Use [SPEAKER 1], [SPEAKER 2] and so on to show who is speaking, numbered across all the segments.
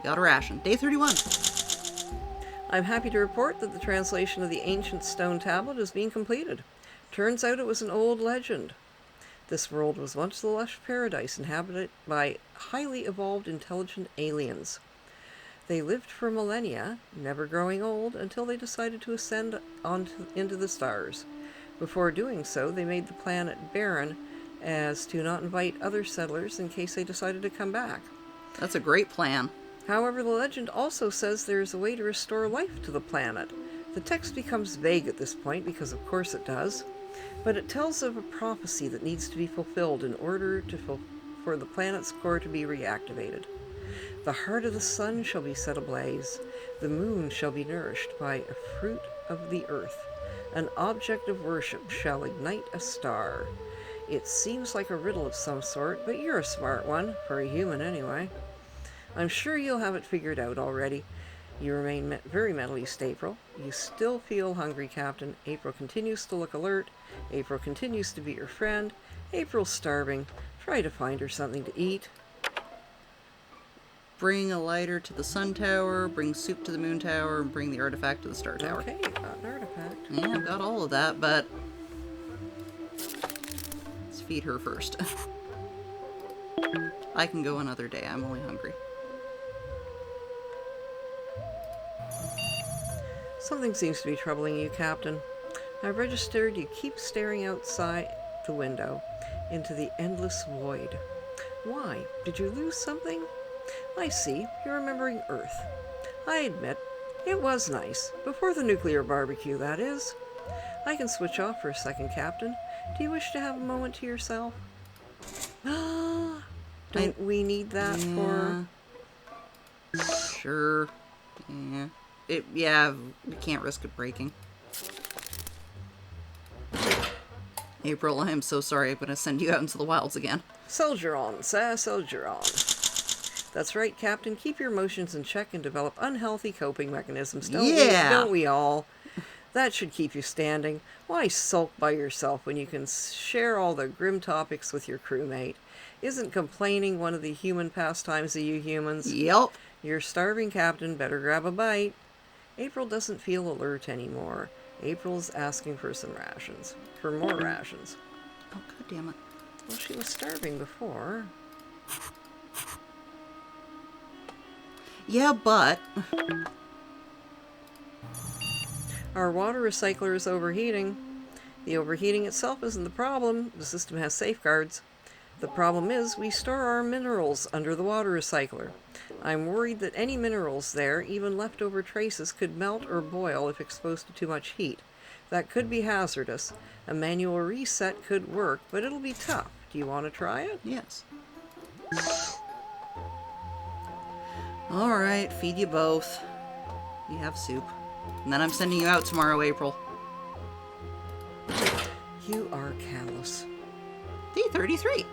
[SPEAKER 1] We got a ration. Day 31.
[SPEAKER 2] I'm happy to report that the translation of the ancient stone tablet is being completed. Turns out it was an old legend. This world was once the lush paradise inhabited by highly evolved intelligent aliens. They lived for millennia, never growing old, until they decided to ascend into the stars. Before doing so, they made the planet barren as to not invite other settlers in case they decided to come back.
[SPEAKER 1] That's a great plan.
[SPEAKER 2] However, the legend also says there is a way to restore life to the planet. The text becomes vague at this point, because of course it does, but it tells of a prophecy that needs to be fulfilled in order for the planet's core to be reactivated. The heart of the sun shall be set ablaze, the moon shall be nourished by a fruit of the earth, an object of worship shall ignite a star. It seems like a riddle of some sort, but you're a smart one, for a human anyway. I'm sure you'll have it figured out already. You remain very mentally stable. You still feel hungry, Captain. April continues to look alert. April continues to be your friend. April's starving. Try to find her something to eat.
[SPEAKER 1] Bring a lighter to the sun tower, bring soup to the moon tower, and bring the artifact to the star tower.
[SPEAKER 2] Okay, got an artifact.
[SPEAKER 1] Yeah, I've got all of that, but let's feed her first. I can go another day. I'm only hungry.
[SPEAKER 2] Something seems to be troubling you, Captain. I've registered you keep staring outside the window into the endless void. Why? Did you lose something? I see. You're remembering Earth. I admit, it was nice. Before the nuclear barbecue, that is. I can switch off for a second, Captain. Do you wish to have a moment to yourself? Don't we need that for...
[SPEAKER 1] Sure. Yeah. We can't risk it breaking. April, I am so sorry. I'm going to send you out into the wilds again.
[SPEAKER 2] Soldier on, sir, soldier on. That's right, Captain. Keep your emotions in check and develop unhealthy coping mechanisms. Don't we all? That should keep you standing. Why sulk by yourself when you can share all the grim topics with your crewmate? Isn't complaining one of the human pastimes of you humans?
[SPEAKER 1] Yep.
[SPEAKER 2] You're starving, Captain. Better grab a bite. April doesn't feel alert anymore. April's asking for some rations. For more rations.
[SPEAKER 1] Oh, god damn it.
[SPEAKER 2] Well, she was starving before.
[SPEAKER 1] Yeah, but...
[SPEAKER 2] Our water recycler is overheating. The overheating itself isn't the problem. The system has safeguards. The problem is we store our minerals under the water recycler. I'm worried that any minerals there, even leftover traces, could melt or boil if exposed to too much heat. That could be hazardous. A manual reset could work, but it'll be tough. Do you want to try it?
[SPEAKER 1] Yes. Alright, feed you both. You have soup. And then I'm sending you out tomorrow, April.
[SPEAKER 2] You are callous.
[SPEAKER 1] Day 33.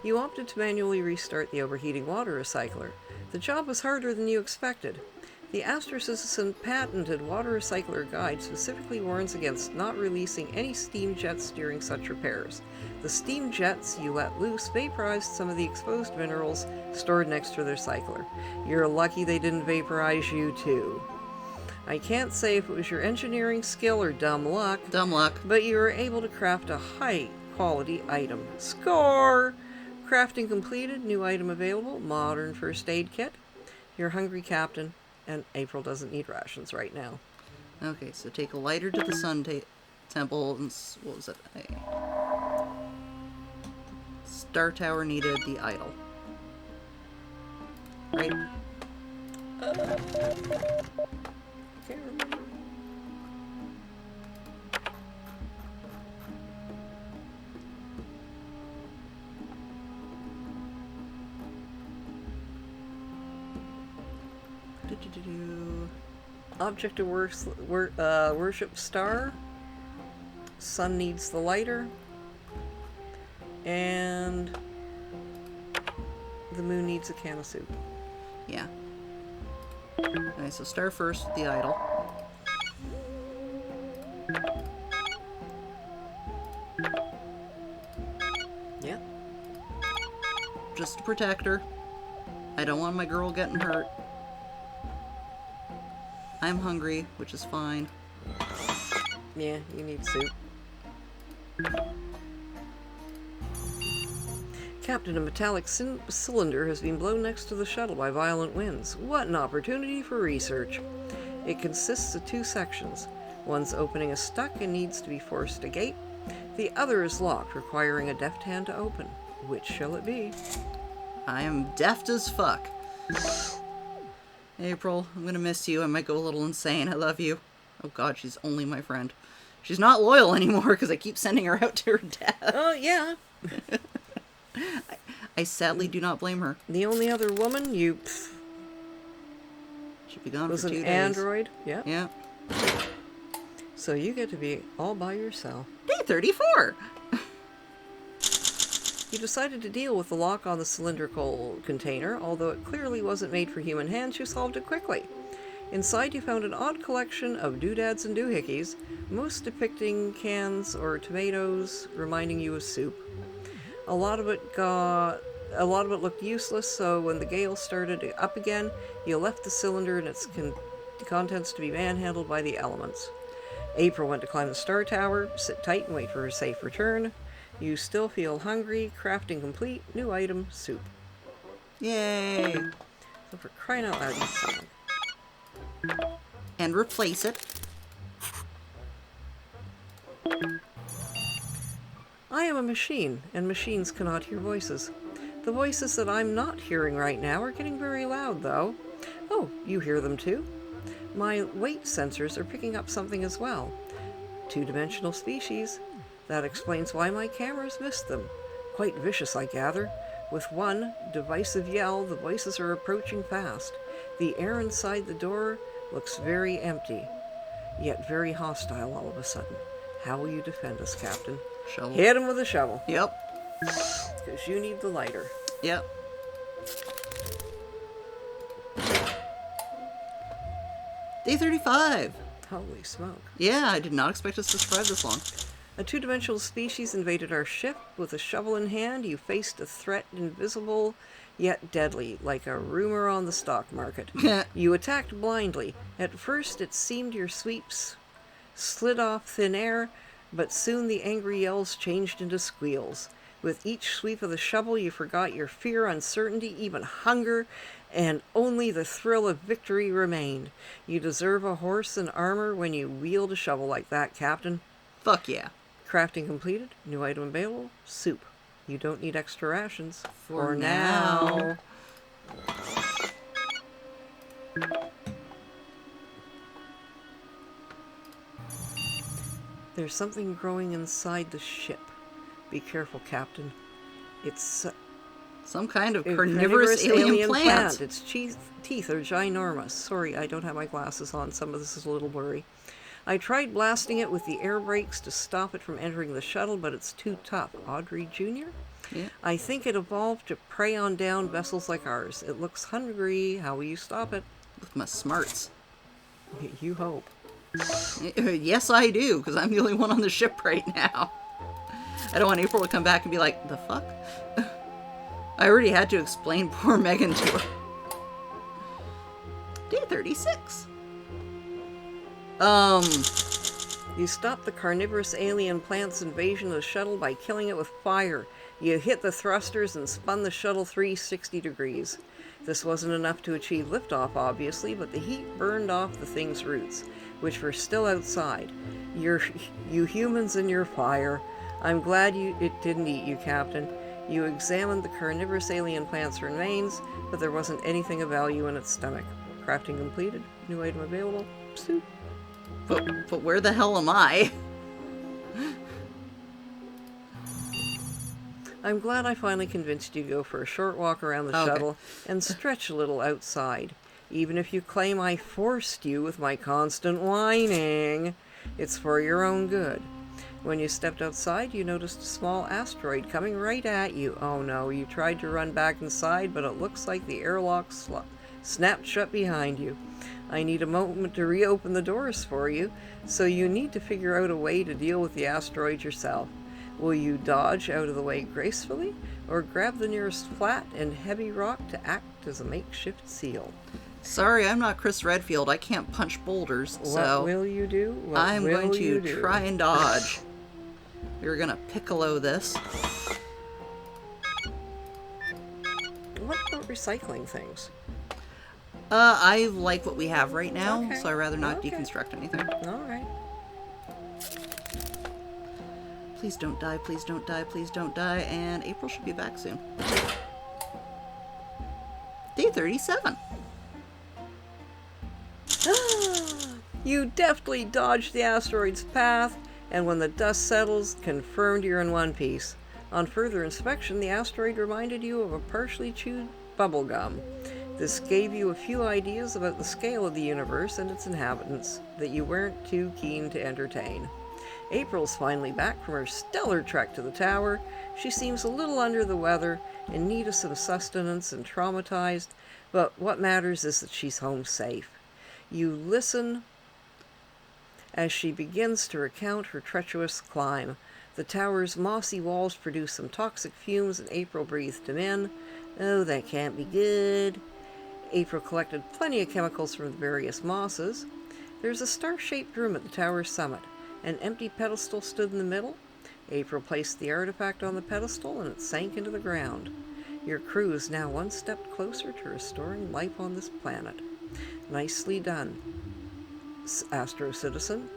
[SPEAKER 2] You opted to manually restart the overheating water recycler. The job was harder than you expected. The Astrophysicist's patented water recycler guide specifically warns against not releasing any steam jets during such repairs. The steam jets you let loose vaporized some of the exposed minerals stored next to the recycler. You're lucky they didn't vaporize you too. I can't say if it was your engineering skill or dumb luck.
[SPEAKER 1] Dumb luck.
[SPEAKER 2] But you were able to craft a high-quality item. Score! Crafting completed, new item available, modern first aid kit. You're hungry, Captain, and April doesn't need rations right now.
[SPEAKER 1] Okay, so take a lighter to the sun temple, and what was it? Star Tower needed the idol. Right?
[SPEAKER 2] Can't remember. Object of worship star. Sun needs the lighter. And the moon needs a can of soup.
[SPEAKER 1] Yeah. Okay, so star first with the idol.
[SPEAKER 2] Yeah.
[SPEAKER 1] just to protect her. I don't want my girl getting hurt. I'm hungry, which is fine.
[SPEAKER 2] Yeah, you need soup. Captain, a metallic cylinder has been blown next to the shuttle by violent winds. What an opportunity for research. It consists of 2 sections. One's opening is stuck and needs to be forced to gate. The other is locked, requiring a deft hand to open. Which shall it be?
[SPEAKER 1] I am deft as fuck. April, I'm gonna miss you. I might go a little insane. I love you. Oh god, she's only my friend. She's not loyal anymore because I keep sending her out to her death.
[SPEAKER 2] Oh, yeah.
[SPEAKER 1] I sadly do not blame her.
[SPEAKER 2] The only other woman you...
[SPEAKER 1] She'll be gone
[SPEAKER 2] was
[SPEAKER 1] for 2
[SPEAKER 2] an
[SPEAKER 1] days.
[SPEAKER 2] android. Yeah.
[SPEAKER 1] Yeah.
[SPEAKER 2] So you get to be all by yourself.
[SPEAKER 1] Day 34!
[SPEAKER 2] You decided to deal with the lock on the cylindrical container. Although it clearly wasn't made for human hands, you solved it quickly. Inside you found an odd collection of doodads and doohickeys, most depicting cans or tomatoes, reminding you of soup. A lot of it looked useless, so when the gale started up again, you left the cylinder and its contents to be manhandled by the elements. April went to climb the star tower, sit tight and wait for her safe return. You still feel hungry. Crafting complete. New item, soup.
[SPEAKER 1] Yay!
[SPEAKER 2] So for crying out loud, eat something.
[SPEAKER 1] And replace it.
[SPEAKER 2] I am a machine, and machines cannot hear voices. The voices that I'm not hearing right now are getting very loud, though. Oh, you hear them too? My weight sensors are picking up something as well. 2-dimensional species. That explains why my cameras missed them. Quite vicious, I gather. With one divisive yell, the voices are approaching fast. The air inside the door looks very empty, yet very hostile all of a sudden. How will you defend us, Captain?
[SPEAKER 1] Shovel.
[SPEAKER 2] Hit him with a shovel.
[SPEAKER 1] Yep.
[SPEAKER 2] Because you need the lighter.
[SPEAKER 1] Yep. Day 35!
[SPEAKER 2] Holy smoke.
[SPEAKER 1] Yeah, I did not expect us to survive this long.
[SPEAKER 2] A 2-dimensional species invaded our ship. With a shovel in hand, you faced a threat invisible yet deadly, like a rumor on the stock market. You attacked blindly. At first, it seemed your sweeps slid off thin air, but soon the angry yells changed into squeals. With each sweep of the shovel, you forgot your fear, uncertainty, even hunger, and only the thrill of victory remained. You deserve a horse and armor when you wield a shovel like that, Captain.
[SPEAKER 1] Fuck yeah.
[SPEAKER 2] Crafting completed. New item available. Soup. You don't need extra rations.
[SPEAKER 1] For now.
[SPEAKER 2] There's something growing inside the ship. Be careful, Captain. It's
[SPEAKER 1] Some kind of
[SPEAKER 2] a
[SPEAKER 1] carnivorous alien plant.
[SPEAKER 2] Its teeth are ginormous. Sorry, I don't have my glasses on. Some of this is a little blurry. I tried blasting it with the air brakes to stop it from entering the shuttle, but it's too tough. Audrey Jr.?
[SPEAKER 1] Yeah.
[SPEAKER 2] I think it evolved to prey on downed vessels like ours. It looks hungry. How will you stop it?
[SPEAKER 1] With my smarts.
[SPEAKER 2] You hope.
[SPEAKER 1] Yes, I do, because I'm the only one on the ship right now. I don't want April to come back and be like, the fuck? I already had to explain poor Megan to her. Day 36.
[SPEAKER 2] You stopped the carnivorous alien plant's invasion of the shuttle by killing it with fire. You hit the thrusters and spun the shuttle 360 degrees. This wasn't enough to achieve liftoff, obviously, but the heat burned off the thing's roots, which were still outside. You humans and your fire. I'm glad it didn't eat you, Captain. You examined the carnivorous alien plant's remains, but there wasn't anything of value in its stomach. Crafting completed. New item available. Soup.
[SPEAKER 1] But where the hell am I?
[SPEAKER 2] I'm glad I finally convinced you to go for a short walk around the shuttle and stretch a little outside. Even if you claim I forced you with my constant whining, it's for your own good. When you stepped outside, you noticed a small asteroid coming right at you. Oh no, you tried to run back inside, but it looks like the airlock snapped shut behind you. I need a moment to reopen the doors for you, so you need to figure out a way to deal with the asteroid yourself. Will you dodge out of the way gracefully, or grab the nearest flat and heavy rock to act as a makeshift seal?
[SPEAKER 1] Sorry, I'm not Chris Redfield. I can't punch boulders, so...
[SPEAKER 2] What will you do? What
[SPEAKER 1] I'm
[SPEAKER 2] will
[SPEAKER 1] going
[SPEAKER 2] you
[SPEAKER 1] to
[SPEAKER 2] do?
[SPEAKER 1] try and dodge. We're gonna piccolo this.
[SPEAKER 2] What about recycling things?
[SPEAKER 1] I like what we have right now,
[SPEAKER 2] Okay.
[SPEAKER 1] so I'd rather not
[SPEAKER 2] Okay.
[SPEAKER 1] deconstruct anything.
[SPEAKER 2] All right.
[SPEAKER 1] Please don't die, please don't die, please don't die, and April should be back soon. Day 37.
[SPEAKER 2] You deftly dodged the asteroid's path, and when the dust settles, confirmed you're in one piece. On further inspection, the asteroid reminded you of a partially chewed bubble gum. This gave you a few ideas about the scale of the universe and its inhabitants that you weren't too keen to entertain. April's finally back from her stellar trek to the tower. She seems a little under the weather, in need of some sustenance and traumatized, but what matters is that she's home safe. You listen as she begins to recount her treacherous climb. The tower's mossy walls produce some toxic fumes, and April breathed them in. Oh, that can't be good. April collected plenty of chemicals from the various mosses. There's a star-shaped room at the tower's summit. An empty pedestal stood in the middle. April placed the artifact on the pedestal, and it sank into the ground. Your crew is now one step closer to restoring life on this planet. Nicely done, Astro Citizen.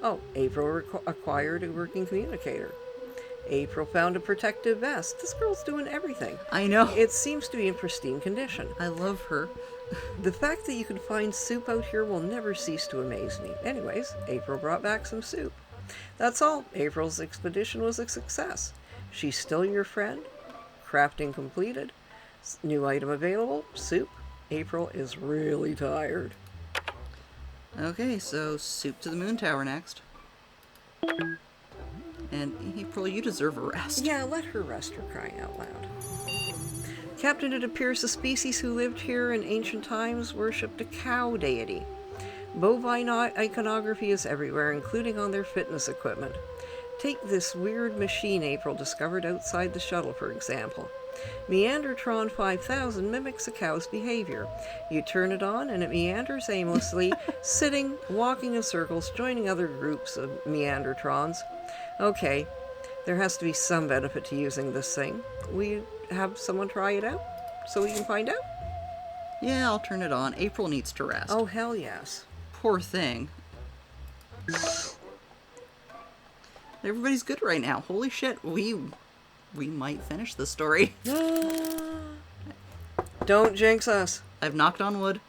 [SPEAKER 2] Oh, April acquired a working communicator. April found a protective vest. This girl's doing everything.
[SPEAKER 1] I know.
[SPEAKER 2] It seems to be in pristine condition.
[SPEAKER 1] I love her.
[SPEAKER 2] The fact that you can find soup out here will never cease to amaze me. Anyways, April brought back some soup. That's all. April's expedition was a success. She's still your friend. Crafting completed. New item available. Soup. April is really tired.
[SPEAKER 1] Okay, so soup to the moon tower next. And April, you deserve a rest.
[SPEAKER 2] Yeah, let her rest, for crying out loud. Captain, it appears the species who lived here in ancient times worshipped a cow deity. Bovine iconography is everywhere, including on their fitness equipment. Take this weird machine April discovered outside the shuttle, for example. Meandertron 5000 mimics a cow's behavior. You turn it on and it meanders aimlessly, sitting, walking in circles, joining other groups of Meandertrons. Okay, there has to be some benefit to using this thing. Will you have someone try it out so we can find out?
[SPEAKER 1] Yeah, I'll turn it on. April needs to rest.
[SPEAKER 2] Oh, hell yes.
[SPEAKER 1] Poor thing. Everybody's good right now. Holy shit, we might finish the story.
[SPEAKER 2] Don't jinx us.
[SPEAKER 1] I've knocked on wood.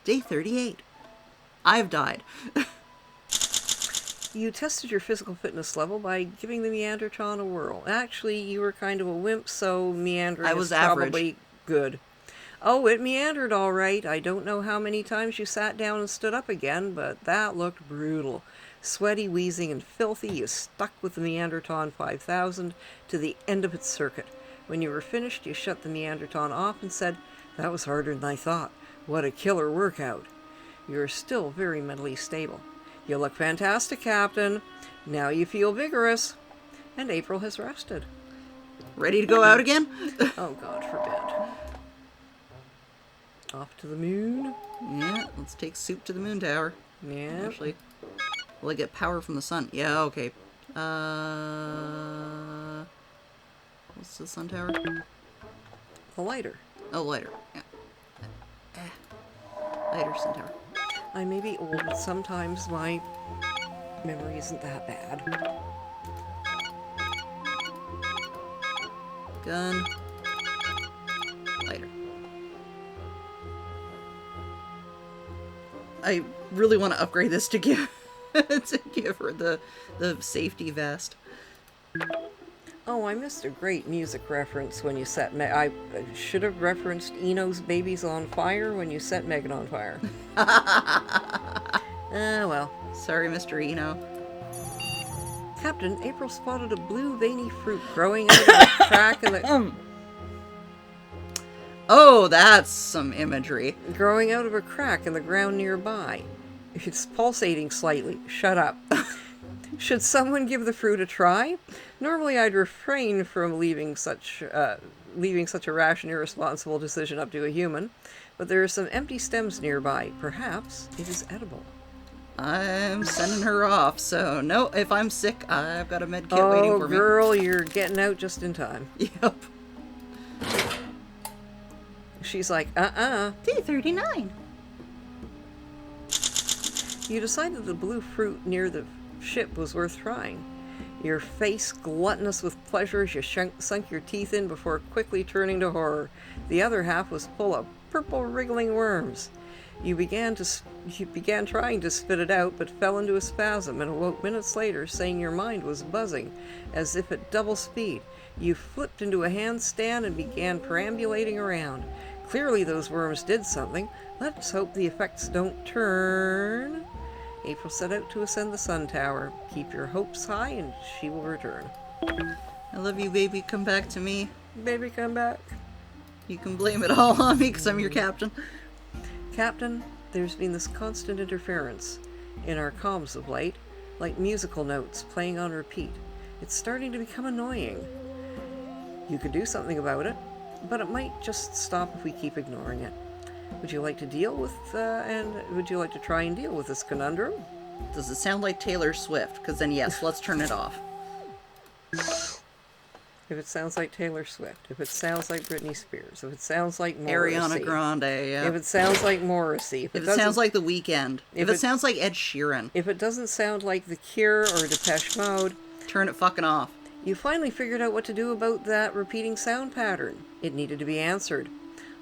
[SPEAKER 1] Day 38. I've died.
[SPEAKER 2] You tested your physical fitness level by giving the Meandertron a whirl. Actually, you were kind of a wimp, so meandering
[SPEAKER 1] I was
[SPEAKER 2] is probably
[SPEAKER 1] average.
[SPEAKER 2] good. Oh, it meandered all right. I don't know how many times you sat down and stood up again, but that looked brutal. Sweaty, wheezing, and filthy, you stuck with the Meandertron 5000 to the end of its circuit. When you were finished, you shut the Meandertron off and said, "That was harder than I thought. What a killer workout." You're still very mentally stable. You look fantastic, Captain. Now you feel vigorous. And April has rested.
[SPEAKER 1] Ready to go out again?
[SPEAKER 2] Oh, God forbid. Off to the moon.
[SPEAKER 1] Yeah, let's take soup to the moon tower.
[SPEAKER 2] Yeah.
[SPEAKER 1] Actually, will I get power from the sun? Yeah, okay. What's the sun tower?
[SPEAKER 2] The lighter.
[SPEAKER 1] Oh, lighter. Yeah. Lighter sun tower.
[SPEAKER 2] I may be old, but sometimes my memory isn't that bad.
[SPEAKER 1] Gun. Lighter. I really want to upgrade this to give her the safety vest.
[SPEAKER 2] Oh, I missed a great music reference when you set I should have referenced Eno's Babies on Fire when you set Megan on fire. Well.
[SPEAKER 1] Sorry, Mr. Eno.
[SPEAKER 2] Captain, April spotted a blue veiny fruit growing out of a crack in the...
[SPEAKER 1] Oh, that's some imagery.
[SPEAKER 2] growing out of a crack in the ground nearby. It's pulsating slightly. Shut up. Should someone give the fruit a try? Normally I'd refrain from leaving such a rash and irresponsible decision up to a human, but there are some empty stems nearby. Perhaps it is edible.
[SPEAKER 1] I'm sending her off, so no, if I'm sick, I've got a med kit waiting for me.
[SPEAKER 2] Oh, girl, you're getting out just in time.
[SPEAKER 1] Yep.
[SPEAKER 2] She's like,
[SPEAKER 1] D39.
[SPEAKER 2] You decided the blue fruit near the ship was worth trying. Your face gluttonous with pleasure as you sunk your teeth in before quickly turning to horror. The other half was full of purple wriggling worms. You began trying to spit it out, but fell into a spasm and awoke minutes later saying your mind was buzzing, as if at double speed. You flipped into a handstand and began perambulating around. Clearly those worms did something. Let's hope the effects don't turn. April set out to ascend the sun tower. Keep your hopes high and she will return.
[SPEAKER 1] I love you, baby. Come back to me.
[SPEAKER 2] Baby, come back.
[SPEAKER 1] You can blame it all on me because I'm your captain.
[SPEAKER 2] Captain, there's been this constant interference in our comms of late, like musical notes playing on repeat. It's starting to become annoying. You could do something about it, but it might just stop if we keep ignoring it. Would you like to try and deal with this conundrum?
[SPEAKER 1] Does it sound like Taylor Swift? Because then yes, let's turn it off.
[SPEAKER 2] If it sounds like Taylor Swift, if it sounds like Britney Spears, if it sounds like Morrissey,
[SPEAKER 1] Ariana Grande, yeah.
[SPEAKER 2] if it sounds like Morrissey,
[SPEAKER 1] if it sounds like The Weeknd, if it sounds like Ed Sheeran,
[SPEAKER 2] if it doesn't sound like The Cure or Depeche Mode,
[SPEAKER 1] turn it fucking off.
[SPEAKER 2] You finally figured out what to do about that repeating sound pattern. It needed to be answered.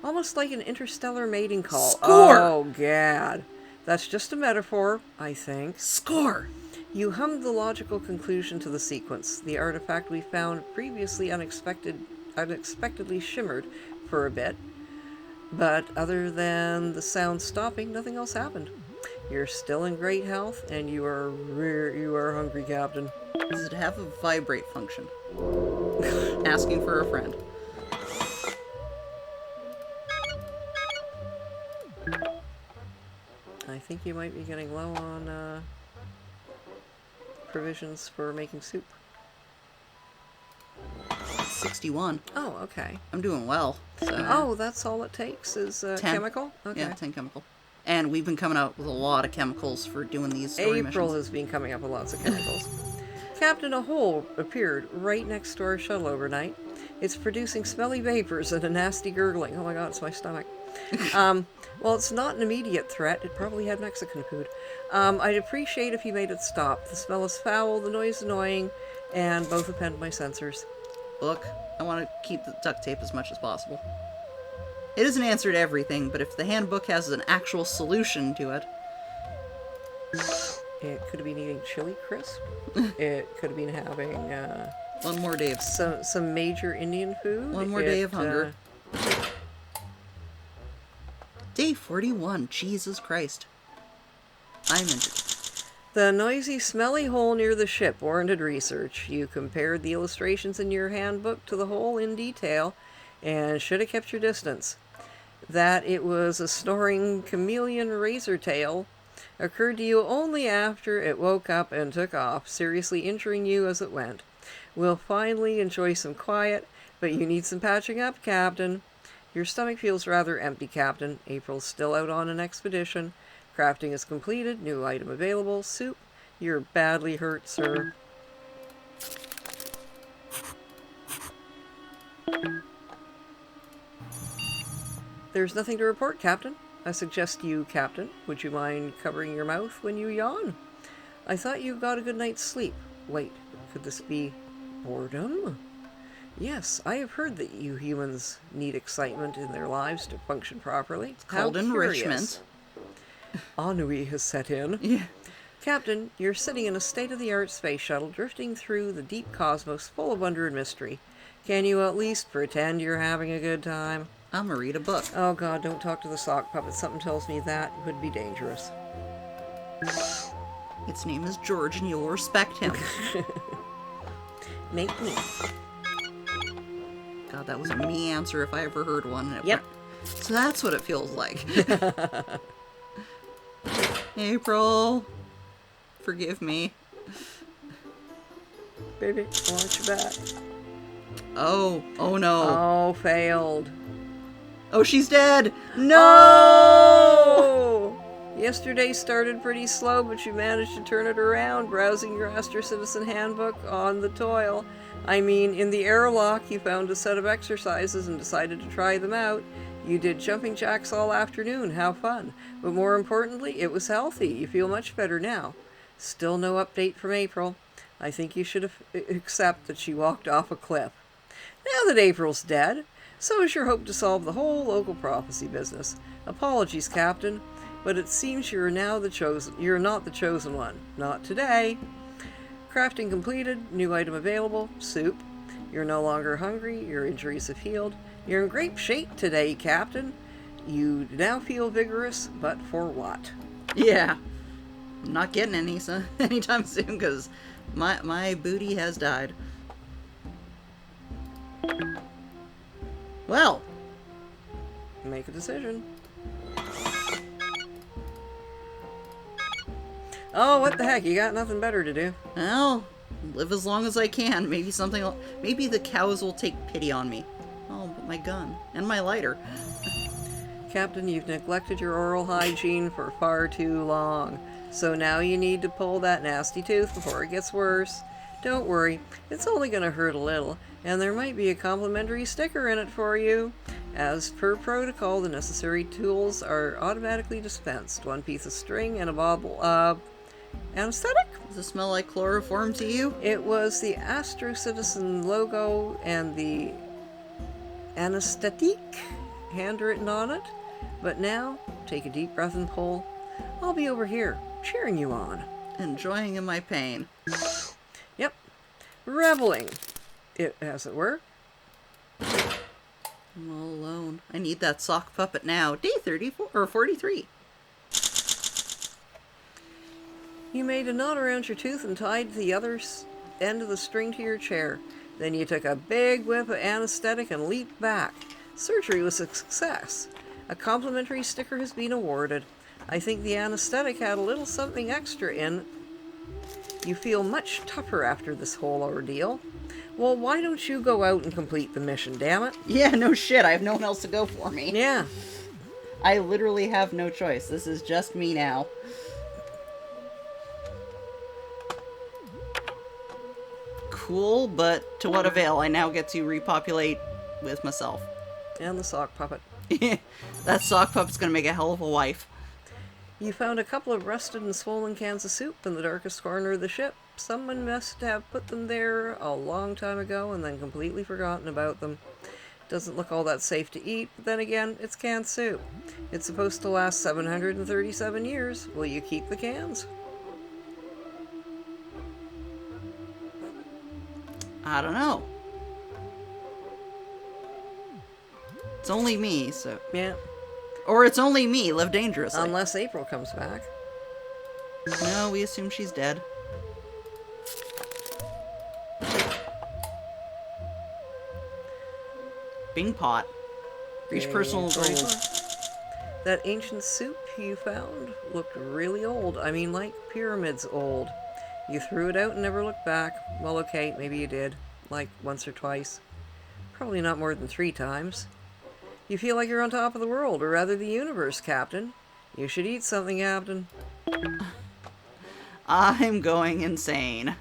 [SPEAKER 2] Almost like an interstellar mating call.
[SPEAKER 1] Score!
[SPEAKER 2] Oh, gad. That's just a metaphor, I think.
[SPEAKER 1] Score!
[SPEAKER 2] You hummed the logical conclusion to the sequence. The artifact we found previously unexpectedly shimmered for a bit. But other than the sound stopping, nothing else happened. You're still in great health, and you are hungry, Captain.
[SPEAKER 1] Does it have a vibrate function? Asking for a friend.
[SPEAKER 2] I think you might be getting low on provisions for making soup.
[SPEAKER 1] 61.
[SPEAKER 2] Oh, okay.
[SPEAKER 1] I'm doing well. So.
[SPEAKER 2] Oh, that's all it takes is 10. Chemical? Okay.
[SPEAKER 1] Yeah, 10 chemical. And we've been coming out with a lot of chemicals for doing these story
[SPEAKER 2] April
[SPEAKER 1] missions.
[SPEAKER 2] has been coming up with lots of chemicals. Captain, a hole appeared right next to our shuttle overnight. It's producing smelly vapors and a nasty gurgling. Oh my god, it's my stomach. Well, it's not an immediate threat. It probably had Mexican food. I'd appreciate if you made it stop. The smell is foul, the noise annoying, and both offend my sensors.
[SPEAKER 1] Look, I want to keep the duct tape as much as possible. It isn't answered everything, but if the handbook has an actual solution to it...
[SPEAKER 2] It could have been eating chili crisp. It could have been having
[SPEAKER 1] one more day of...
[SPEAKER 2] some major Indian food.
[SPEAKER 1] One more day of hunger. Day 41. Jesus Christ. I'm injured.
[SPEAKER 2] The noisy, smelly hole near the ship warranted research. You compared the illustrations in your handbook to the hole in detail and should have kept your distance. That it was a snoring chameleon razor tail occurred to you only after it woke up and took off, seriously injuring you as it went. We'll finally enjoy some quiet, but you need some patching up, Captain. Your stomach feels rather empty, Captain. April's still out on an expedition. Crafting is completed. New item available. Soup. You're badly hurt, sir. There's nothing to report, Captain. I suggest you, Captain, would you mind covering your mouth when you yawn? I thought you got a good night's sleep. Wait, could this be boredom? Yes, I have heard that you humans need excitement in their lives to function properly.
[SPEAKER 1] Called enrichment.
[SPEAKER 2] Ennui has set in.
[SPEAKER 1] Yeah.
[SPEAKER 2] Captain, you're sitting in a state-of-the-art space shuttle drifting through the deep cosmos full of wonder and mystery. Can you at least pretend you're having a good time?
[SPEAKER 1] I'm gonna read a book.
[SPEAKER 2] Oh god, don't talk to the sock puppet. Something tells me that would be dangerous.
[SPEAKER 1] Its name is George and you'll respect him.
[SPEAKER 2] Make me.
[SPEAKER 1] God, that was a me answer if I ever heard one.
[SPEAKER 2] Yep.
[SPEAKER 1] So that's what it feels like. April, forgive me.
[SPEAKER 2] Baby, I want you back.
[SPEAKER 1] Oh. Oh no.
[SPEAKER 2] Oh, failed.
[SPEAKER 1] Oh, she's dead. No!
[SPEAKER 2] Oh! Yesterday started pretty slow, but you managed to turn it around, browsing your Astro Citizen handbook on the toil. I mean, in the airlock, you found a set of exercises and decided to try them out. You did jumping jacks all afternoon. How fun. But more importantly, it was healthy. You feel much better now. Still no update from April. I think you should accept that she walked off a cliff. Now that April's dead, so is your hope to solve the whole local prophecy business. Apologies, Captain, but it seems you're not the chosen one. Not today. Crafting completed, new item available, soup. You're no longer hungry, your injuries have healed. You're in great shape today, Captain. You now feel vigorous, but for what?
[SPEAKER 1] Yeah. I'm not getting any anytime soon because my booty has died. Well.
[SPEAKER 2] Make a decision. Oh, what the heck? You got nothing better to do.
[SPEAKER 1] Well, live as long as I can. Maybe maybe the cows will take pity on me. Oh, but my gun and my lighter.
[SPEAKER 2] Captain, you've neglected your oral hygiene for far too long. So now you need to pull that nasty tooth before it gets worse. Don't worry, it's only going to hurt a little, and there might be a complimentary sticker in it for you. As per protocol, the necessary tools are automatically dispensed. 1 piece of string and a bottle of anesthetic?
[SPEAKER 1] Does it smell like chloroform to you?
[SPEAKER 2] It was the Astro Citizen logo and the anesthetic handwritten on it. But now, take a deep breath and pull. I'll be over here, cheering you on.
[SPEAKER 1] Enjoying in my pain.
[SPEAKER 2] Yep. Reveling, as it were.
[SPEAKER 1] I'm all alone. I need that sock puppet now. Day 34 or 43.
[SPEAKER 2] You made a knot around your tooth and tied the other end of the string to your chair. Then you took a big whiff of anesthetic and leaped back. Surgery was a success. A complimentary sticker has been awarded. I think the anesthetic had a little something extra in. You feel much tougher after this whole ordeal. Well, why don't you go out and complete the mission, damn it?
[SPEAKER 1] Yeah, no shit. I have no one else to go for me.
[SPEAKER 2] Yeah.
[SPEAKER 1] I literally have no choice. This is just me now. Cool, but to what avail? I now get to repopulate with myself.
[SPEAKER 2] And the sock puppet.
[SPEAKER 1] That sock puppet's gonna make a hell of a wife.
[SPEAKER 2] You found a couple of rusted and swollen cans of soup in the darkest corner of the ship. Someone must have put them there a long time ago and then completely forgotten about them. Doesn't look all that safe to eat, but then again, it's canned soup. It's supposed to last 737 years. Will you keep the cans?
[SPEAKER 1] I don't know. It's only me, so...
[SPEAKER 2] Yeah.
[SPEAKER 1] Or it's only me, live dangerously.
[SPEAKER 2] Unless April comes back.
[SPEAKER 1] No, we assume she's dead. Bing pot. Reach personal gold.
[SPEAKER 2] That ancient soup you found looked really old. I mean, like pyramids old. You threw it out and never looked back. Well, okay, maybe you did. Like once or twice. Probably not more than 3 times. You feel like you're on top of the world, or rather the universe, Captain. You should eat something, Captain.
[SPEAKER 1] I'm going insane.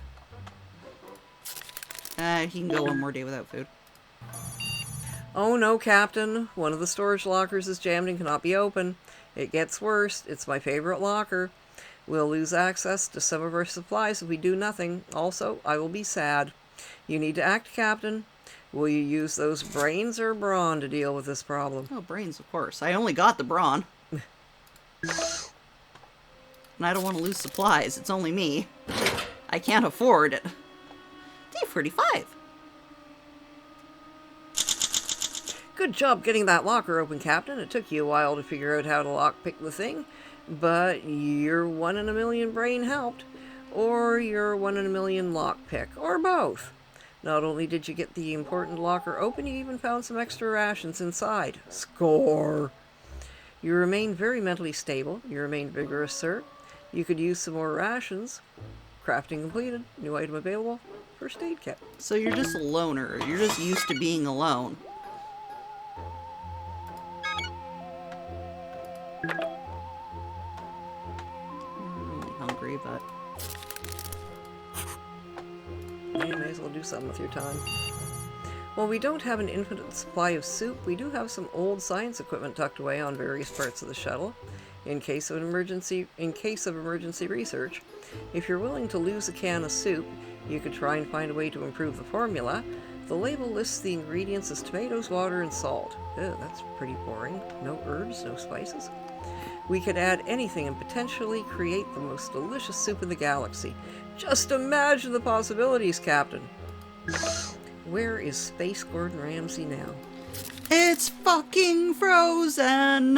[SPEAKER 1] He can go one more day without food.
[SPEAKER 2] Oh no, Captain. One of the storage lockers is jammed and cannot be opened. It gets worse. It's my favorite locker. We'll lose access to some of our supplies if we do nothing. Also, I will be sad. You need to act, Captain. Will you use those brains or brawn to deal with this problem?
[SPEAKER 1] Oh, brains, of course. I only got the brawn. And I don't want to lose supplies. It's only me. I can't afford it. Day 45.
[SPEAKER 2] Good job getting that locker open, Captain. It took you a while to figure out how to lockpick the thing, but your 1 in a million brain helped. Or your 1 in a million lockpick, or both. Not only did you get the important locker open, you even found some extra rations inside. Score! You remain very mentally stable. You remain vigorous, sir. You could use some more rations. Crafting completed. New item available. first aid kit.
[SPEAKER 1] So you're just a loner. You're just used to being alone. I'm really hungry, but...
[SPEAKER 2] You may as well do something with your time. While we don't have an infinite supply of soup, we do have some old science equipment tucked away on various parts of the shuttle, in case of emergency research. If you're willing to lose a can of soup, you could try and find a way to improve the formula. The label lists the ingredients as tomatoes, water, and salt. Ew, that's pretty boring. No herbs, no spices. We could add anything and potentially create the most delicious soup in the galaxy. Just imagine the possibilities, Captain. Where is Space Gordon Ramsay now?
[SPEAKER 1] It's fucking frozen!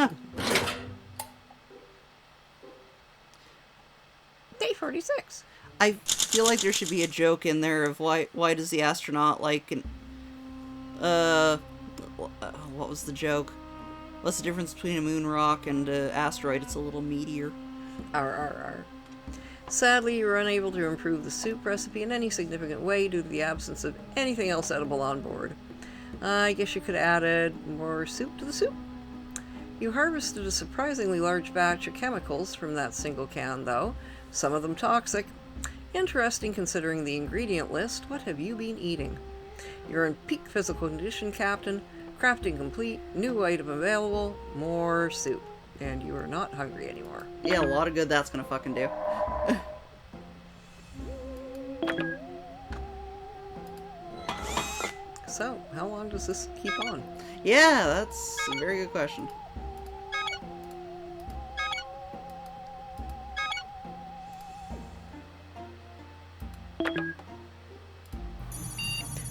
[SPEAKER 2] Day 46.
[SPEAKER 1] I feel like there should be a joke in there of why does the astronaut like an... what was the joke? What's the difference between a moon rock and an asteroid? It's a little meteor.
[SPEAKER 2] Arr. Sadly, you were unable to improve the soup recipe in any significant way due to the absence of anything else edible on board. I guess you could have added more soup to the soup. You harvested a surprisingly large batch of chemicals from that single can, though, some of them toxic. Interesting considering the ingredient list. What have you been eating? You're in peak physical condition, Captain. Crafting complete, new item available, more soup. And you are not hungry anymore.
[SPEAKER 1] Yeah, a lot of good that's gonna fucking do.
[SPEAKER 2] So, how long does this keep on?
[SPEAKER 1] Yeah, that's a very good question.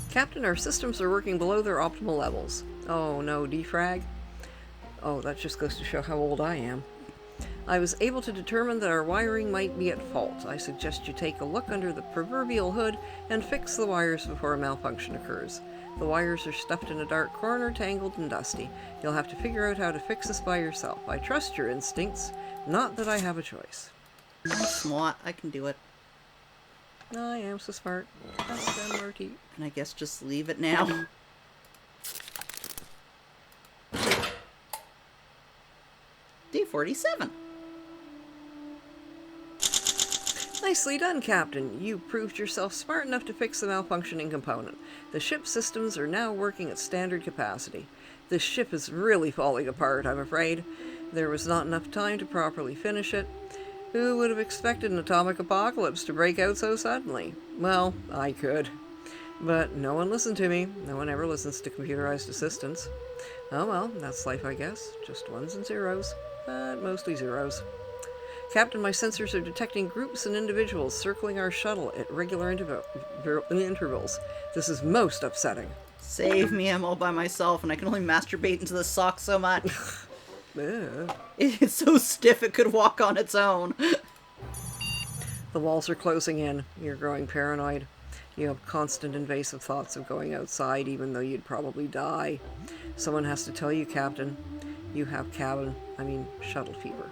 [SPEAKER 2] Captain, our systems are working below their optimal levels. Oh no, defrag? Oh, that just goes to show how old I am. I was able to determine that our wiring might be at fault. I suggest you take a look under the proverbial hood and fix the wires before a malfunction occurs. The wires are stuffed in a dark corner, tangled and dusty. You'll have to figure out how to fix this by yourself. I trust your instincts, not that I have a choice.
[SPEAKER 1] I'm smart. I can do it.
[SPEAKER 2] I am so smart. SMRT.
[SPEAKER 1] And I guess just leave it now. Day 47.
[SPEAKER 2] Nicely done, Captain. You proved yourself smart enough to fix the malfunctioning component. The ship's systems are now working at standard capacity. This ship is really falling apart, I'm afraid. There was not enough time to properly finish it. Who would have expected an atomic apocalypse to break out so suddenly? Well, I could. But no one listened to me. No one ever listens to computerized assistants. Oh well, that's life, I guess. Just ones and zeros. But mostly zeros. Captain, my sensors are detecting groups and individuals circling our shuttle at regular intervals. This is most upsetting.
[SPEAKER 1] Save me, I'm all by myself and I can only masturbate into the sock so much. It's so stiff it could walk on its own.
[SPEAKER 2] The walls are closing in. You're growing paranoid. You have constant invasive thoughts of going outside even though you'd probably die. Someone has to tell you, Captain, you have shuttle fever.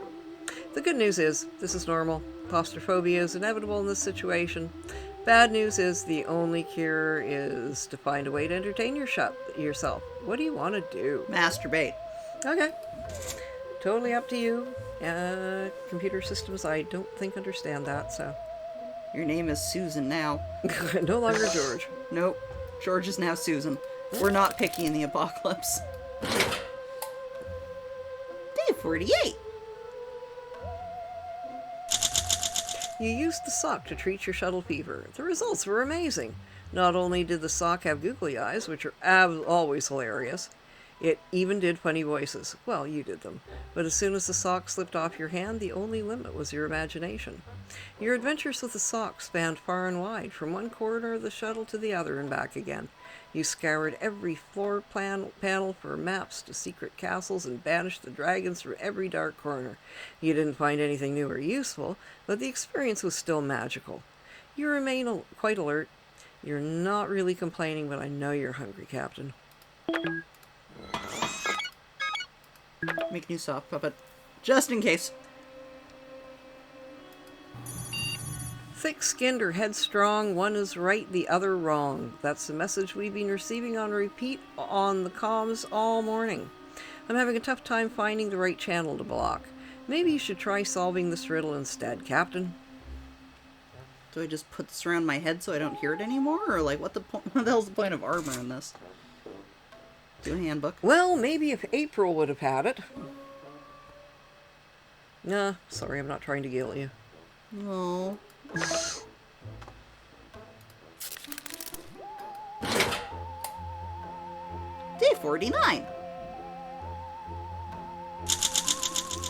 [SPEAKER 2] The good news is, this is normal. Claustrophobia is inevitable in this situation. Bad news is, the only cure is to find a way to entertain yourself. What do you want to do?
[SPEAKER 1] Masturbate.
[SPEAKER 2] Okay. Totally up to you. Computer systems, I don't think understand that, so.
[SPEAKER 1] Your name is Susan now.
[SPEAKER 2] No longer George.
[SPEAKER 1] Nope. George is now Susan. We're not picky in the apocalypse. Day 48.
[SPEAKER 2] You used the sock to treat your shuttle fever. The results were amazing. Not only did the sock have googly eyes, which are always hilarious, it even did funny voices. Well, you did them. But as soon as the sock slipped off your hand, the only limit was your imagination. Your adventures with the sock spanned far and wide, from one corner of the shuttle to the other and back again. You scoured every floor panel for maps to secret castles and banished the dragons from every dark corner. You didn't find anything new or useful, but the experience was still magical. You remain quite alert. You're not really complaining, but I know you're hungry, Captain.
[SPEAKER 1] Make a new sock puppet. Just in case.
[SPEAKER 2] Thick-skinned or headstrong, one is right, the other wrong. That's the message we've been receiving on repeat on the comms all morning. I'm having a tough time finding the right channel to block. Maybe you should try solving this riddle instead, Captain.
[SPEAKER 1] Do I just put this around my head so I don't hear it anymore? Or like, what the hell's the point of armor in this? Do a handbook.
[SPEAKER 2] Well, maybe if April would have had it. Nah, sorry, I'm not trying to guilt you.
[SPEAKER 1] Oh. Day 49.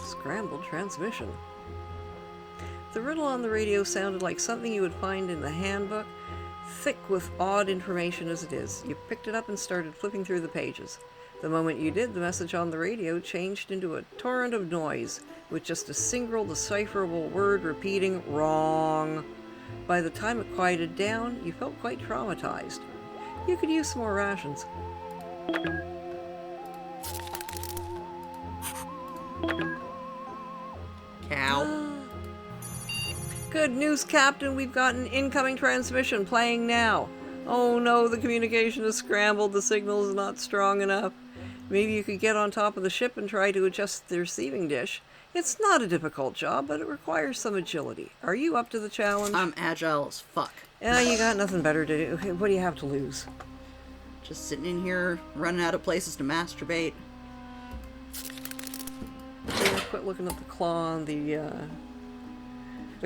[SPEAKER 2] Scrambled transmission. The riddle on the radio sounded like something you would find in the handbook, thick with odd information as it is. You picked it up and started flipping through the pages. The moment you did, the message on the radio changed into a torrent of noise, with just a single decipherable word repeating, wrong. By the time it quieted down, you felt quite traumatized. You could use some more rations.
[SPEAKER 1] Cow.
[SPEAKER 2] Good news, Captain. We've got an incoming transmission playing now. Oh no, the communication is scrambled. The signal is not strong enough. Maybe you could get on top of the ship and try to adjust the receiving dish. It's not a difficult job, but it requires some agility. Are you up to the challenge?
[SPEAKER 1] I'm agile as fuck.
[SPEAKER 2] Yeah, you got nothing better to do. Okay, what do you have to lose?
[SPEAKER 1] Just sitting in here, running out of places to masturbate.
[SPEAKER 2] Yeah, quit looking at the claw on the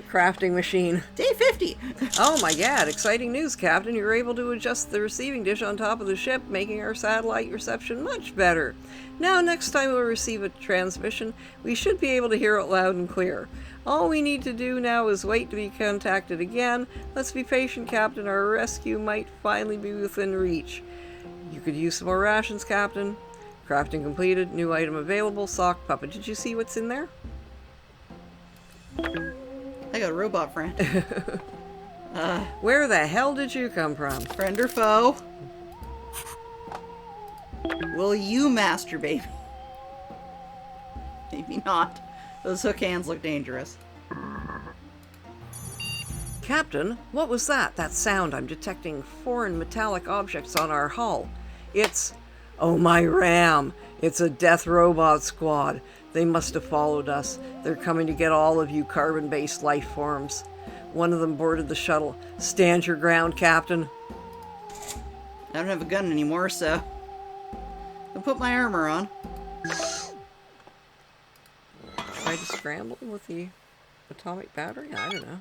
[SPEAKER 2] crafting machine.
[SPEAKER 1] Day 50!
[SPEAKER 2] Oh my god, exciting news, Captain. You're able to adjust the receiving dish on top of the ship, making our satellite reception much better. Now, next time we receive a transmission, we should be able to hear it loud and clear. All we need to do now is wait to be contacted again. Let's be patient, Captain. Our rescue might finally be within reach. You could use some more rations, Captain. Crafting completed. New item available. Sock puppet. Did you see what's in there?
[SPEAKER 1] I got a robot friend.
[SPEAKER 2] Where the hell did you come from?
[SPEAKER 1] Friend or foe? Will you masturbate? Maybe not. Those hook hands look dangerous.
[SPEAKER 2] Captain, what was that? That sound. I'm detecting foreign metallic objects on our hull. It's... Oh, my RAM! It's a death robot squad. They must have followed us. They're coming to get all of you carbon-based life forms. One of them boarded the shuttle. Stand your ground, Captain.
[SPEAKER 1] I don't have a gun anymore, so... I'll put my armor on.
[SPEAKER 2] Try to scramble with the atomic battery? I don't know.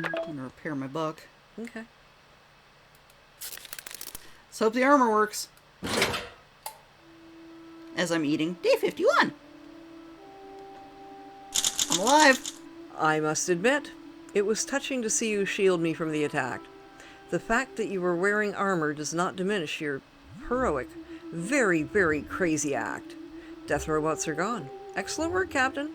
[SPEAKER 1] I'm gonna repair my book.
[SPEAKER 2] Okay.
[SPEAKER 1] Let's hope the armor works. As I'm eating day 51. I'm alive.
[SPEAKER 2] I must admit, it was touching to see you shield me from the attack. The fact that you were wearing armor does not diminish your heroic, very, very crazy act. Death robots are gone. Excellent work, Captain.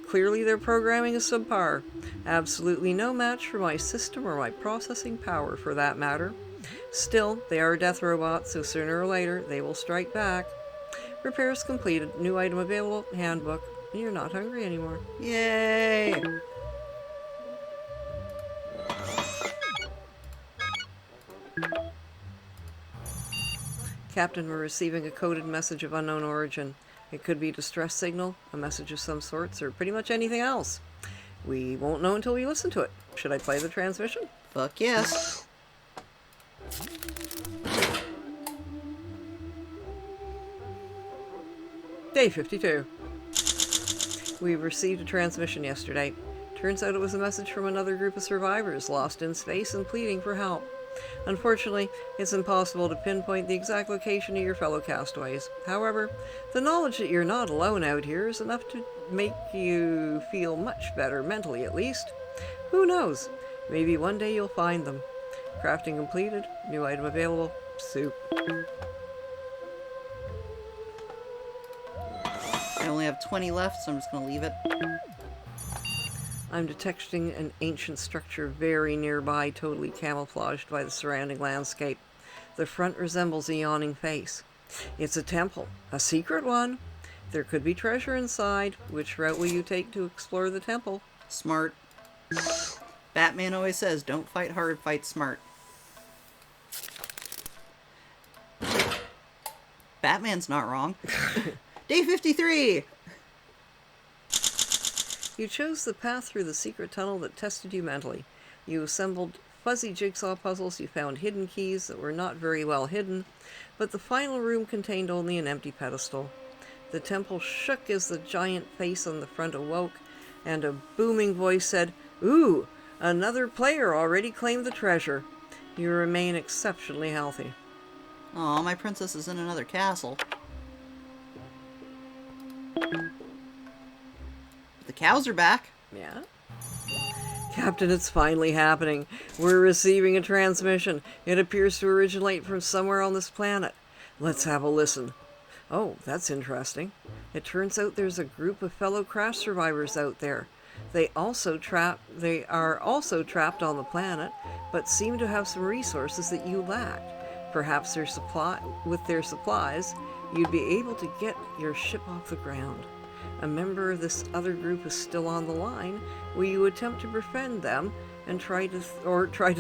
[SPEAKER 2] Clearly their programming is subpar. Absolutely no match for my system or my processing power, for that matter. Still, they are death robots, so sooner or later they will strike back. Repairs completed. New item available. Handbook. You're not hungry anymore.
[SPEAKER 1] Yay!
[SPEAKER 2] Captain, we're receiving a coded message of unknown origin. It could be a distress signal, a message of some sorts, or pretty much anything else. We won't know until we listen to it. Should I play the transmission?
[SPEAKER 1] Fuck yes.
[SPEAKER 2] Day 52. We received a transmission yesterday. Turns out it was a message from another group of survivors lost in space and pleading for help. Unfortunately, it's impossible to pinpoint the exact location of your fellow castaways. However, the knowledge that you're not alone out here is enough to make you feel much better, mentally at least. Who knows? Maybe one day you'll find them. Crafting completed. New item available. Soup.
[SPEAKER 1] I only have 20 left, so I'm just gonna leave it.
[SPEAKER 2] I'm detecting an ancient structure very nearby, totally camouflaged by the surrounding landscape. The front resembles a yawning face. It's a temple, a secret one. There could be treasure inside. Which route will you take to explore the temple?
[SPEAKER 1] Smart. Batman always says, don't fight hard, fight smart. Batman's not wrong. Day 53!
[SPEAKER 2] You chose the path through the secret tunnel that tested you mentally. You assembled fuzzy jigsaw puzzles, you found hidden keys that were not very well hidden, but the final room contained only an empty pedestal. The temple shook as the giant face on the front awoke, and a booming voice said, "Ooh, another player already claimed the treasure. You remain exceptionally healthy."
[SPEAKER 1] Aw, my princess is in another castle. The cows are back.
[SPEAKER 2] Yeah? Captain, it's finally happening. We're receiving a transmission. It appears to originate from somewhere on this planet. Let's have a listen. Oh, that's interesting. It turns out there's a group of fellow crash survivors out there. They are also trapped on the planet, but seem to have some resources that you lack. Perhaps with their supplies, you'd be able to get your ship off the ground. A member of this other group is still on the line. Will you attempt to befriend them and try to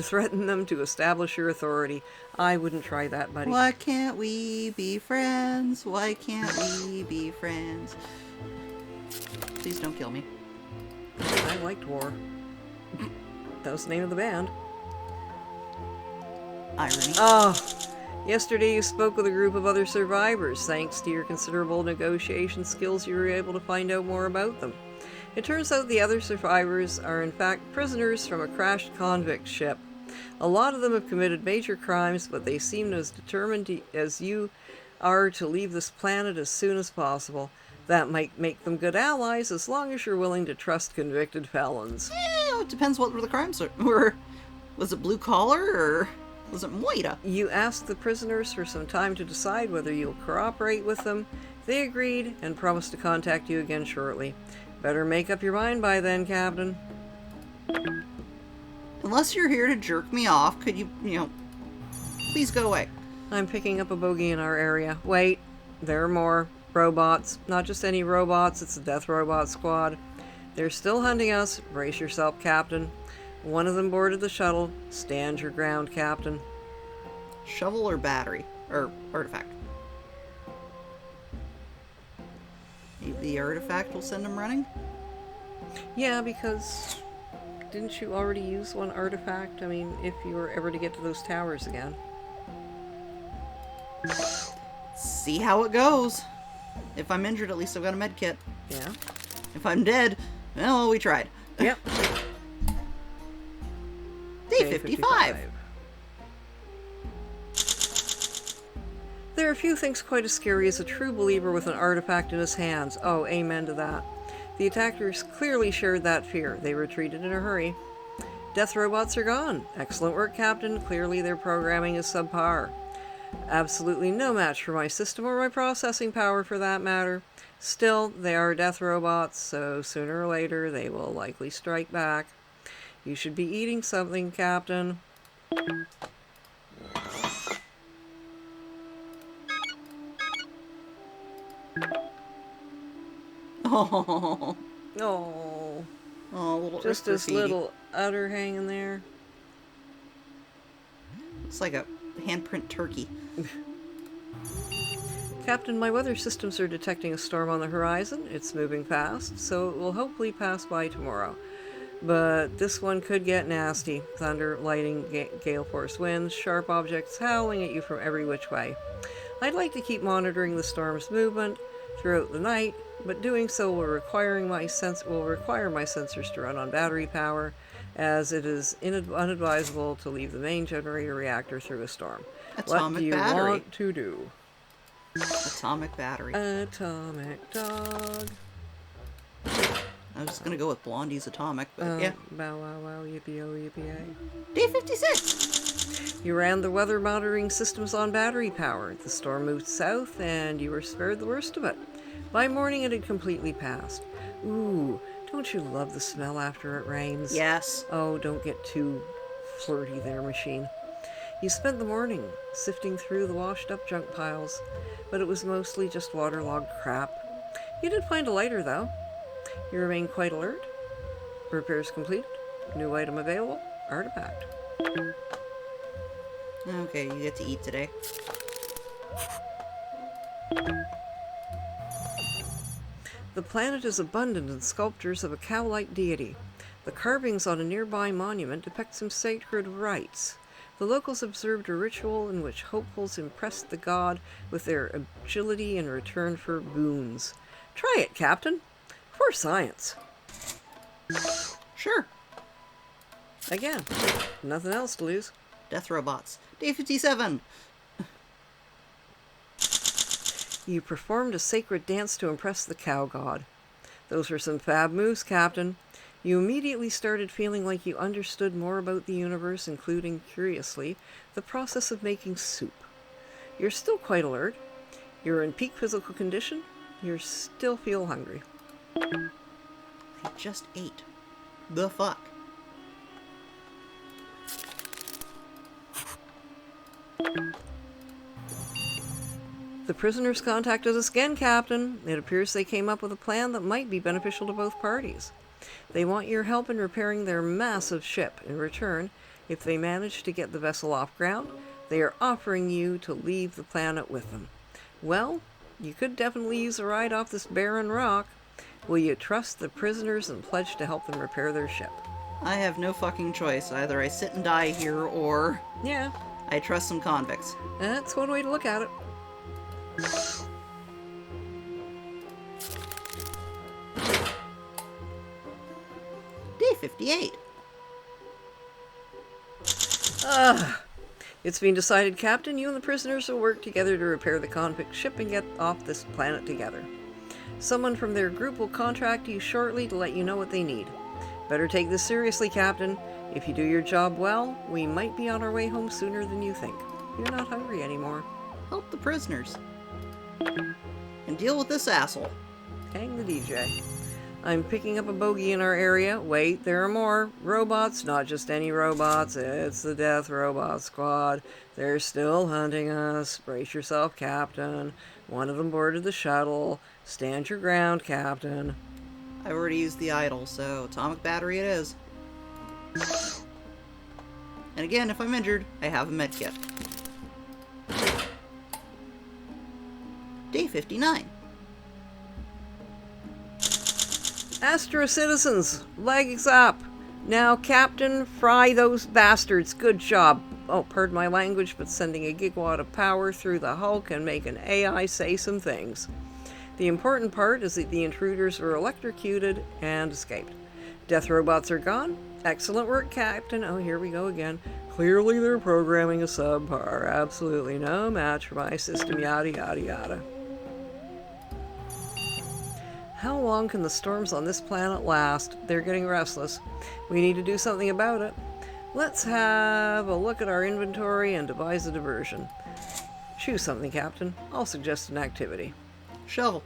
[SPEAKER 2] threaten them to establish your authority? I wouldn't try that, buddy.
[SPEAKER 1] Why can't we be friends? Why can't we be friends? Please don't kill me.
[SPEAKER 2] I liked war. That was the name of the band.
[SPEAKER 1] Irony.
[SPEAKER 2] Oh, yesterday you spoke with a group of other survivors. Thanks to your considerable negotiation skills, you were able to find out more about them. It turns out the other survivors are in fact prisoners from a crashed convict ship. A lot of them have committed major crimes, but they seem as determined as you are to leave this planet as soon as possible. That might make them good allies as long as you're willing to trust convicted felons.
[SPEAKER 1] It depends what the crimes were. Was it blue collar or was it moita?
[SPEAKER 2] You asked the prisoners for some time to decide whether you'll cooperate with them. They agreed and promised to contact you again shortly. Better make up your mind by then, Captain.
[SPEAKER 1] Unless you're here to jerk me off, could you, please go away.
[SPEAKER 2] I'm picking up a bogey in our area. Wait, there are more. Robots. Not just any robots, it's the Death Robot Squad. They're still hunting us. Brace yourself, Captain. One of them boarded the shuttle. Stand your ground, Captain.
[SPEAKER 1] Shovel or or artifact? The artifact will send them running?
[SPEAKER 2] Yeah, because didn't you already use one artifact? I mean, if you were ever to get to those towers again.
[SPEAKER 1] See how it goes. If I'm injured, at least I've got a med kit.
[SPEAKER 2] Yeah.
[SPEAKER 1] If I'm dead, well, we tried.
[SPEAKER 2] Yep.
[SPEAKER 1] Day 55.
[SPEAKER 2] There are few things quite as scary as a true believer with an artifact in his hands. Oh, amen to that. The attackers clearly shared that fear. They retreated in a hurry. Death robots are gone. Excellent work, Captain. Clearly their programming is subpar. Absolutely no match for my system or my processing power for that matter. Still, they are death robots, so sooner or later they will likely strike back. You should be eating something, Captain.
[SPEAKER 1] Oh.
[SPEAKER 2] Oh.
[SPEAKER 1] Oh, little
[SPEAKER 2] Just this
[SPEAKER 1] graffiti.
[SPEAKER 2] little udder hanging there.
[SPEAKER 1] It's like a handprint turkey.
[SPEAKER 2] Captain, my weather systems are detecting a storm on the horizon. It's moving fast, so it will hopefully pass by tomorrow. But this one could get nasty. Thunder, lightning, gale force winds, sharp objects howling at you from every which way. I'd like to keep monitoring the storm's movement throughout the night, but doing so will require my sensors to run on battery power, as it is unadvisable to leave the main generator reactor through a storm. What do you want to do?
[SPEAKER 1] Atomic battery.
[SPEAKER 2] Atomic dog.
[SPEAKER 1] I was just gonna go with Blondie's atomic, but yeah.
[SPEAKER 2] Bow wow wow, yippee oh yippee
[SPEAKER 1] Day 56!
[SPEAKER 2] You ran the weather monitoring systems on battery power. The storm moved south, and you were spared the worst of it. By morning, it had completely passed. Ooh, don't you love the smell after it rains?
[SPEAKER 1] Yes.
[SPEAKER 2] Oh, don't get too flirty there, machine. You spent the morning sifting through the washed-up junk piles, but it was mostly just waterlogged crap. You did find a lighter, though. You remain quite alert. Repairs completed. New item available, artifact.
[SPEAKER 1] Okay, you get to eat today.
[SPEAKER 2] The planet is abundant in sculptures of a cow-like deity. The carvings on a nearby monument depict some sacred rites. The locals observed a ritual in which hopefuls impressed the god with their agility in return for boons. Try it, Captain. For science.
[SPEAKER 1] Sure.
[SPEAKER 2] Again, nothing else to lose.
[SPEAKER 1] Death robots. Day 57.
[SPEAKER 2] You performed a sacred dance to impress the cow god. Those were some fab moves, Captain. You immediately started feeling like you understood more about the universe, including, curiously, the process of making soup. You're still quite alert. You're in peak physical condition. You still feel hungry.
[SPEAKER 1] I just ate. The fuck?
[SPEAKER 2] The prisoners contacted us again, Captain. It appears they came up with a plan that might be beneficial to both parties. They want your help in repairing their massive ship. In return, if they manage to get the vessel off ground, they are offering you to leave the planet with them. Well, you could definitely use a ride off this barren rock. Will you trust the prisoners and pledge to help them repair their ship?
[SPEAKER 1] I have no fucking choice. Either I sit and die here, or
[SPEAKER 2] Yeah,
[SPEAKER 1] I trust some convicts.
[SPEAKER 2] that's one way to look at it.
[SPEAKER 1] Day 58.
[SPEAKER 2] It's been decided, Captain, you and the prisoners will work together to repair the convict ship and get off this planet together. Someone from their group will contact you shortly to let you know what they need. Better take this seriously, Captain. If you do your job well, we might be on our way home sooner than you think. You're not hungry anymore.
[SPEAKER 1] Help the prisoners. And deal with this asshole.
[SPEAKER 2] Hang the DJ. I'm picking up a bogey in our area. Wait, there are more. Robots, not just any robots. It's the Death Robot Squad. They're still hunting us. Brace yourself, Captain. One of them boarded the shuttle. Stand your ground, Captain.
[SPEAKER 1] I've already used the idol, so atomic battery it is. And again, if I'm injured, I have a medkit. Day 59.
[SPEAKER 2] Astro citizens, legs up. Now, Captain, fry those bastards. Good job. Oh, pardon my language, but sending a gigawatt of power through the hull can make an AI say some things. The important part is that the intruders were electrocuted and escaped. Death robots are gone. Excellent work, Captain. Oh, here we go again. Clearly their programming is subpar. Absolutely no match for my system, yada yada yada. How long can the storms on this planet last? They're getting restless. We need to do something about it. Let's have a look at our inventory and devise a diversion. Choose something, Captain. I'll suggest an activity.
[SPEAKER 1] Shovel.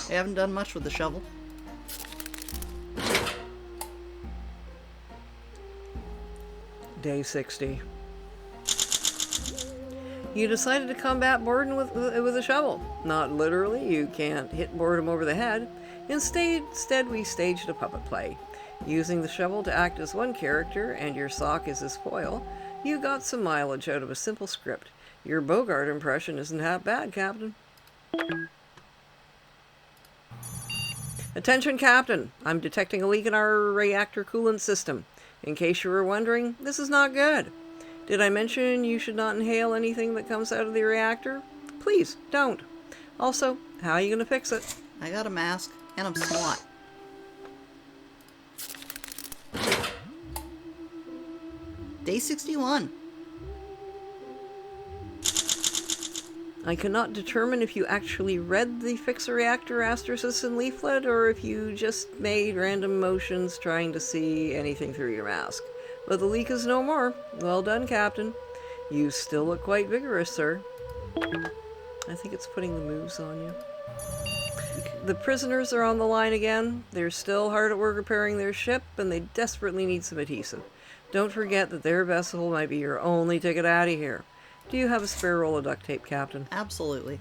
[SPEAKER 1] I haven't done much with the shovel.
[SPEAKER 2] Day 60. You decided to combat boredom with a shovel. Not literally, you can't hit boredom over the head. Instead, we staged a puppet play. Using the shovel to act as one character and your sock as his foil, you got some mileage out of a simple script. Your Bogart impression isn't half bad, Captain. Attention, Captain. I'm detecting a leak in our reactor coolant system. In case you were wondering, this is not good. Did I mention you should not inhale anything that comes out of the reactor? Please, don't. Also, how are you going to fix it?
[SPEAKER 1] I got a mask, and I'm SWAT. Day 61.
[SPEAKER 2] I cannot determine if you actually read the Fix a Reactor Astrocyst leaflet or if you just made random motions trying to see anything through your mask. But the leak is no more. Well done, Captain. You still look quite vigorous, sir. I think it's putting the moves on you. The prisoners are on the line again. They're still hard at work repairing their ship, and they desperately need some adhesive. Don't forget that their vessel might be your only ticket out of here. Do you have a spare roll of duct tape, Captain?
[SPEAKER 1] Absolutely.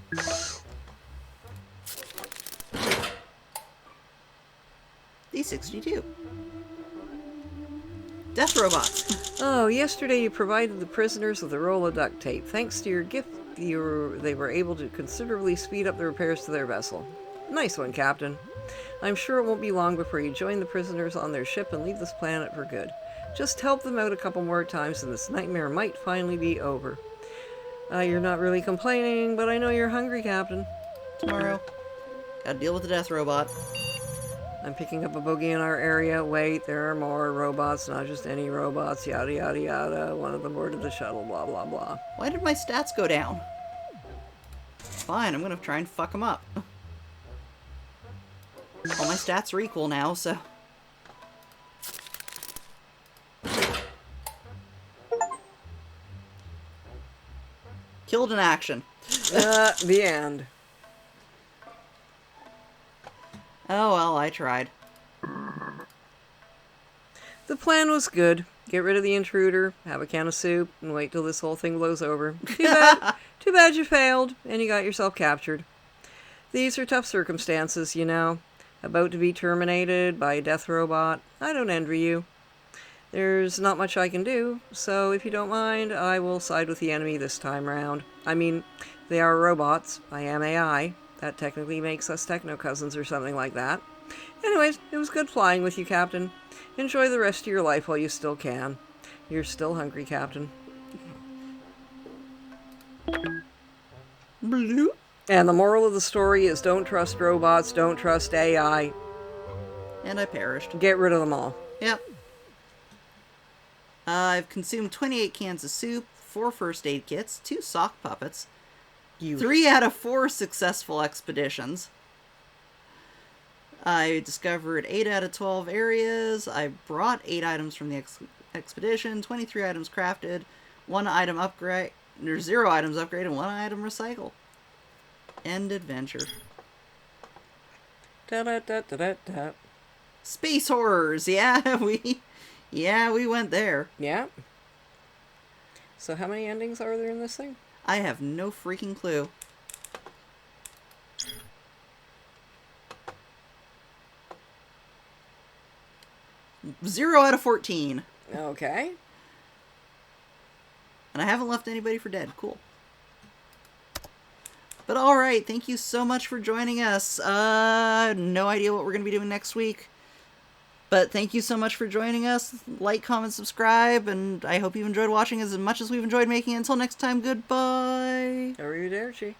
[SPEAKER 1] Day 62. Death robots.
[SPEAKER 2] Oh, yesterday you provided the prisoners with a roll of duct tape. Thanks to your gift, they were able to considerably speed up the repairs to their vessel. Nice one, Captain. I'm sure it won't be long before you join the prisoners on their ship and leave this planet for good. Just help them out a couple more times and this nightmare might finally be over. You're not really complaining, but I know you're hungry, Captain.
[SPEAKER 1] Tomorrow. Gotta deal with the death robot.
[SPEAKER 2] I'm picking up a bogey in our area. Wait, there are more robots, not just any robots. Yada, yada, yada. One of them boarded the shuttle, blah, blah, blah.
[SPEAKER 1] Why did my stats go down? Fine, I'm gonna try and fuck them up. All my stats are equal now, so... Killed in action.
[SPEAKER 2] The end.
[SPEAKER 1] Oh well, I tried.
[SPEAKER 2] The plan was good. Get rid of the intruder, have a can of soup, and wait till this whole thing blows over. Too bad you failed, and you got yourself captured. These are tough circumstances, you know. About to be terminated by a death robot. I don't envy you. There's not much I can do, so if you don't mind, I will side with the enemy this time round. I mean, they are robots. I am AI. That technically makes us techno-cousins or something like that. Anyways, it was good flying with you, Captain. Enjoy the rest of your life while you still can. You're still hungry, Captain.
[SPEAKER 1] Blue.
[SPEAKER 2] And the moral of the story is don't trust robots, don't trust AI.
[SPEAKER 1] And I perished.
[SPEAKER 2] Get rid of them all.
[SPEAKER 1] Yep. I've consumed 28 cans of soup, 4 first aid kits, 2 sock puppets, 3 out of 4 successful expeditions. I discovered 8 out of 12 areas. I brought 8 items from the expedition, 23 items crafted, 1 item upgrade, there's 0 items upgraded, and 1 item recycled. End adventure.
[SPEAKER 2] Da-da-da-da-da-da.
[SPEAKER 1] Space horrors, yeah, we went there.
[SPEAKER 2] Yeah. So how many endings are there in this thing?
[SPEAKER 1] I have no freaking clue. Zero out of 14.
[SPEAKER 2] Okay.
[SPEAKER 1] And I haven't left anybody for dead. Cool. But alright, thank you so much for joining us. No idea what we're going to be doing next week. But thank you so much for joining us. Like, comment, subscribe, and I hope you enjoyed watching as much as we've enjoyed making it. Until next time, goodbye.
[SPEAKER 2] Arrivederci.